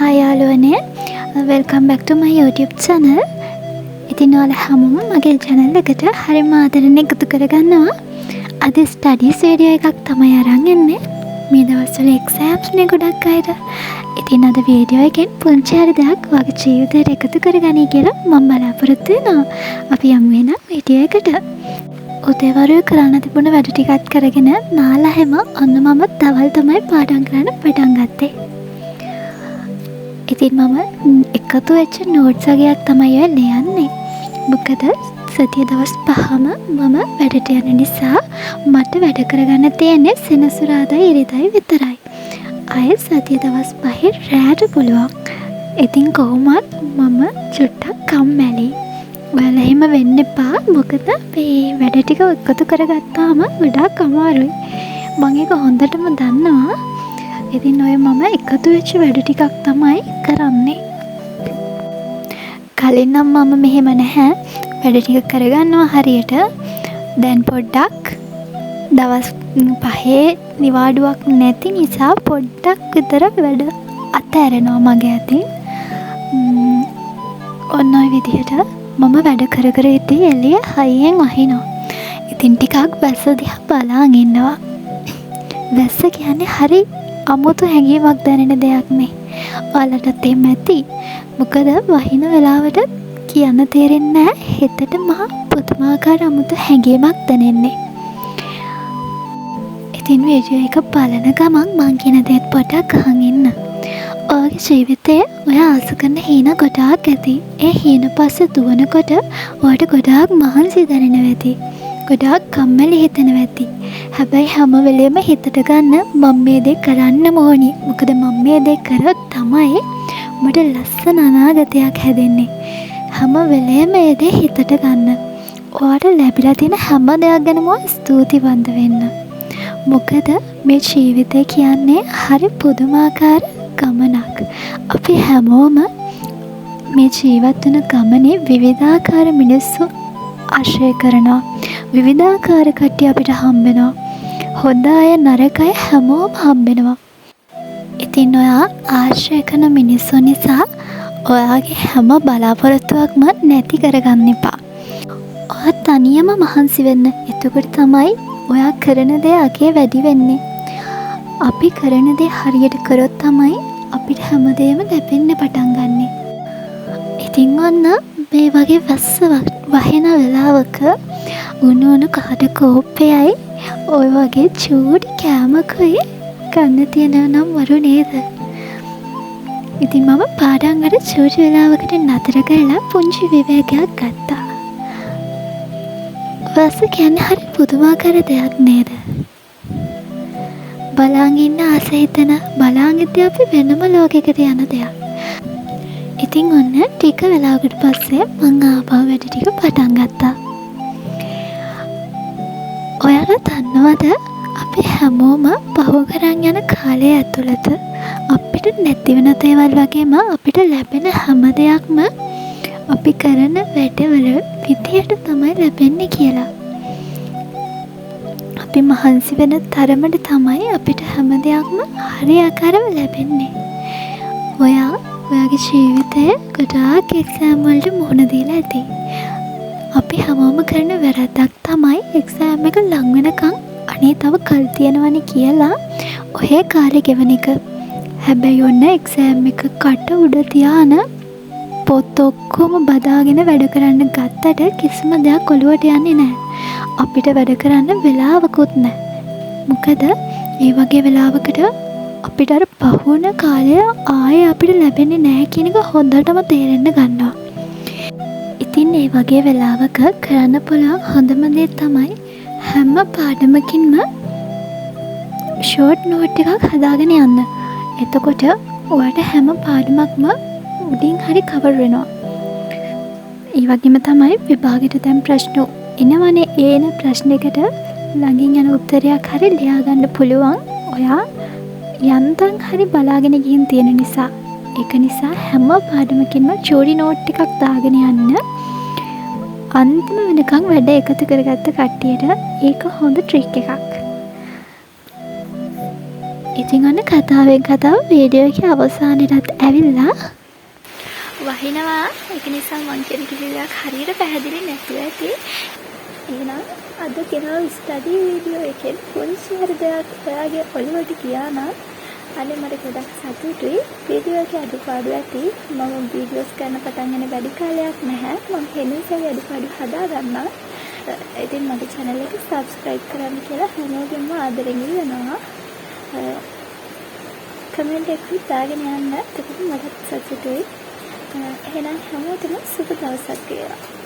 Hi යාළුවනේ, welcome back to my YouTube channel. ඉතින් ඔයාලා හැමෝම මගේ channel එකට හරිම ආදරෙන් එකතු කරගන්නවා. අද studies video එකක් තමයි අරන් එන්නේ. මේ දවස්වල exams නේ ගොඩක් අයට. ඉතින් අද video එකෙන් පුංචි හරි දෙයක් ඔයාගේ ජීවිතයට එකතු කරගනි කියලා මම බලාපොරොත්තු වෙනවා. අපි යමු එහෙනම් video එකට. උදේවරු කරන්න තිබුණ වැඩ ටිකත් කරගෙන නාලා හැම ඔන්න මම දවල් තමයි පාඩම් කරන්න පටන් ගත්තේ. ඉතින් මම එකතු වෙච්ච නෝට්ස් වගේක් තමයි ඔය ලියන්නේ. මොකද සතිය දවස් 5ම මම වැඩට යන නිසා මට වැඩ කරගන්න තියෙන්නේ සෙනසුරාදා ඉරිදා විතරයි. අය සතිය දවස් 5 රැට පුළුවන්. ඉතින් කොහොමත් මම චුට්ටක් කම්මැලි. ඔයාලා එහෙම වෙන්න එපා. මොකද මේ වැඩ ටික එකතු කරගත්තාම ගොඩාක් අමාරුයි. මම ඒක හොඳටම දන්නවා. ඉතින් ඔය මම එකතු වෙච්ච වැඩ ටිකක් තමයි කරන්නේ. කලින් නම් මම මෙහෙම නැහැ. වැඩ ටික කරගන්නවා හරියට. දැන් පොඩ්ඩක් දවස් 5 නිවාඩුවක් නැති නිසා පොඩ්ඩක් විතර වැඩ අතහැරෙනවා මගේ අතින්. ඔන්න ඔය විදිහට මම වැඩ කර ඉතින් එළිය හයියෙන් වහිනවා. ඉතින් ටිකක් වැස්ස දිහා බලාගෙන ඉන්නවා. වැස්ස කියන්නේ හරි අමුතු හැඟීමක් දැනෙන දෙයක් නේ. ඔයාලටත් එහෙම ඇති. මොකද වහින වෙලාවට කියන්න තේරෙන්නේ නැහැ. හිතට මහා පුදුමාකාර අමුතු හැඟීමක් දැනෙන්නේ. ඉතින් වීඩියෝ එක බලන ගමන් මං කියන දේත් පොඩ්ඩක් අහන් ඉන්න. ඔයාගේ ජීවිතේ ඔයා ආස කරන හීන ගොඩාක් ඇති. ඒ හීන පස්සේ දුවනකොට ඔයාට ගොඩාක් මහන්සි දැනෙනවා ඇති. ගොඩාක් කම්මැලි හිතෙනවා ඇති. හැබැයි හැම වෙලෙම හිතට ගන්න මම මේ දේ කරන්නම ඕනි. මොකද මම මේ දේ කරොත් තමයි මට ලස්සන අනාගතයක් හැදෙන්නේ. හැම වෙලෙම මේ දේ හිතට ගන්න. ඔයාට ලැබිලා තියෙන හැම දෙයක් ගැනම ස්තුතිවන්ත වෙන්න. මොකද මේ ජීවිතය කියන්නේ හරි පුදුමාකාර ගමනක්. අපි හැමෝම මේ ජීවත් වෙන ගමනේ විවිධාකාර මිනිස්සු ආශ්‍රය කරනවා. විවිධාකාර කට්ටිය අපිට හම්බෙනවා. හොඳ අය නරක අය හැමෝම හම්බෙනවා. ඉතින් ඔයා ආශ්‍රය කරන මිනිස්සු නිසා ඔයාගේ හැම බලාපොරොත්තුවක්ම නැති කරගන්න එපා. ඔයා තනියම මහන්සි වෙන්න. එතකොට තමයි ඔයා කරන දේ අගේ වැඩි වෙන්නේ. අපි කරන දේ හරියට කරොත් තමයි අපිට හැමදේම ලැබෙන්න පටන් ගන්නෙ. ඉතින් ඔන්න මේ වගේ වැස්ස වහින වෙලාවක උණු කහට කෝප්පයයි ඔය වගේ චූටි කෑමකුයි ගන්න තියෙනවා නම් වරු නේද? ඉතින් මම පාඩම් වල චූටි වෙලාවකට නතර කරලා පුංචි විවේකයක් ගත්තා. වැස්ස කියන්නේ හරි පුදුමාකාර දෙයක් නේද? බලාගෙන ඉන්න ආස හිතෙන බලාගෙන ඉතින් අපි වෙනම ලෝකයකට යන දෙයක්. ඉතින් ඔන්න ටික වෙලාවකට පස්සේ මං ආපහු වැඩ ටික පටන් ගත්තා. ඔයාලා දන්නවද අපි හැමෝම පහු කරන් යන කාලය ඇතුළත අපිට නැති වෙන දේවල් වගේම අපිට ලැබෙන හැම දෙයක්ම අපි කරන වැඩවල විදියට තමයි ලැබෙන්නේ කියලා. අපි මහන්සි වෙන තරමට තමයි අපිට හැම දෙයක්ම හරියාකාරව ලැබෙන්නේ. ඔයාගේ ජීවිතයේ ගොඩාක් එක්සෑම් වලට මුහුණ දීලා ඇති. අපි හැමෝම කරන වැරද්දක් තමයි එක්සෑම් එක ලඟ වෙනකන් අනේ තව කල් තියෙනවනේ කියලා ඔහේ කාලේ ගෙවන එක. හැබැයි ඔන්න එක්සෑම් එක කට උඩ තියාන පොත් ඔක්කොම බදාගෙන වැඩ කරන්න ගත්තට කිසිම දෙයක් ඔලුවට යන්නේ නැහැ. අපිට වැඩ කරන්න වෙලාවකුත් නැහැ. මොකද ඒ වගේ වෙලාවකට අපිට අර පහුවන කාලය ආයේ අපිට ලැබෙන්නේ නැහැ කියන එක හොඳටම තේරෙන්න ගන්නවා. ඉතින් ඒ වගේ වෙලාවක කරන්න පුළුවන් හොඳම දේ තමයි හැම පාඩමකින්ම ෂෝට් නෝට් එකක් හදාගෙන යන්න. එතකොට ඔයාට හැම පාඩමක්ම උඩින් හරි කවර් වෙනවා. ඒ වගේම තමයි විභාගෙට දැන් ප්‍රශ්න එනවනේ. ඒන ප්‍රශ්නයකට ළඟින් යන උත්තරයක් හරි ලියා ගන්න පුළුවන්. ඔයා යන්තම් හරි බලාගෙන ගිහින් තියෙන නිසා. ඒක නිසා හැම පාඩමකින්ම චූටි නෝට් එකක් දාගෙන යන්න. අන්තිම වෙනකන් වැඩ එකතු කරගත්ත කට්ටියට ඒක හොඳ ට්‍රික් එකක්. ඉතින් ඔන්න කතාවෙන් කතාව වීඩියෝ එකේ අවසානයටත් ඇවිල්ලා වහිනවා. ඒක නිසා මං කියන කිසිවක් හරියට පැහැදිලි නැතුව ඇති. එහෙනම් අද ගෙනාව ස්ටඩි වීඩියෝ එකෙන් පොලිසි හරි දෙයක් ඔයාගේ ඔළුවට ගියා නම් අනේ මට ගොඩක් සතුටුයි. වීඩියෝ එකේ අඩුපාඩු ඇති. මම වීඩියෝස් කරන පටන් ගන්න වැඩි කාලයක් නැහැ. මම හෙනසෙ අඩුපාඩු හදා ගන්නවා. ඉතින් මගේ channel එක subscribe කරන්න කියලා හැමෝගෙම ආදරෙන් ඉල්ලනවා. කමෙන්ට් එකක් දාගෙන යන්න. එතකොට මට සතුටුයි. එහෙනම් හැමෝටම සුබ දවසක් වේවා.